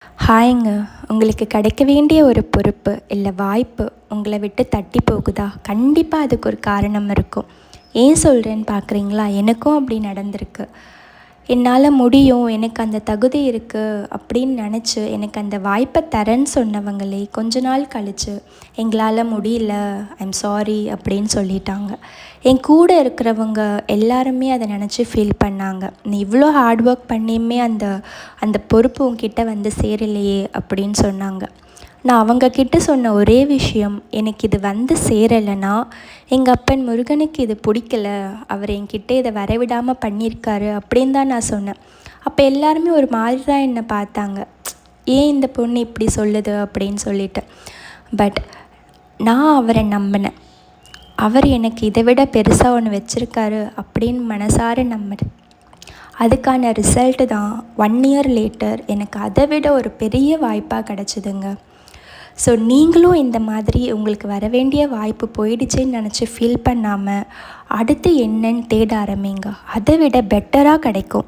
ஹாய்ங்க. உங்களுக்கு கிடைக்க வேண்டிய ஒரு பொறுப்பு, இல்ல வாய்ப்பு உங்கள விட்டு தட்டி போகுதா? கண்டிப்பா அதுக்கு ஒரு காரணம் இருக்கும். ஏன் சொல்றேன்னு பார்க்குறீங்களா? எனக்கும் அப்படி நடந்திருக்கு. என்னால முடியும், எனக்கு அந்த தகுதி இருக்கு அப்படின்னு நெனச்சு, எனக்கு அந்த வாய்ப்ப தரேன்னு சொன்னவங்களே கொஞ்ச நாள் கழிச்சு, எங்களால முடியல, ஐம் சாரி அப்படின்னு சொல்லிட்டாங்க. என் கூட இருக்கிறவங்க எல்லாருமே அத நெனச்சு ஃபீல் பண்ணாங்க. "நீ இவ்ளோ ஹார்ட் ஒர்க் பண்ணியுமே அந்த அந்த பொறுப்பு உன்கிட்ட வந்து சேரலையே" அப்படின்னு சொன்னாங்க. நான் அவங்கக்கிட்ட சொன்ன ஒரே விஷயம், எனக்கு இது வந்து சேரலைன்னா, எங்கள் அப்பன் முருகனுக்கு இது பிடிக்கல, அவர் என்கிட்ட இதை வரவிடாம பண்ணியிருக்காரு அப்படின்னு தான் நான் சொன்னேன். அப்போ எல்லாருமே ஒரு மாதிரி தான் என்னை பார்த்தாங்க. ஏன் இந்த பொண்ணு இப்படி சொல்லுது அப்படின்னு சொல்லிட்டு. பட் நான் அவரை நம்பினேன். அவர் எனக்கு இதை விட பெருசாக ஒன்று வச்சுருக்காரு அப்படின்னு மனசார நம்பினேன். அதுக்கான ரிசல்ட்டு தான் 1 இயர் லேட்டர் எனக்கு அதை விட ஒரு பெரிய வாய்ப்பாக கிடச்சிதுங்க. ஸோ நீங்களும் இந்த மாதிரி உங்களுக்கு வர வேண்டிய வாய்ப்பு போயிடுச்சுன்னு நினச்சி ஃபீல் பண்ணாமல், அடுத்து என்னன்னு தேட ஆரம்பிங்க. அதை விட பெட்டராக கிடைக்கும்.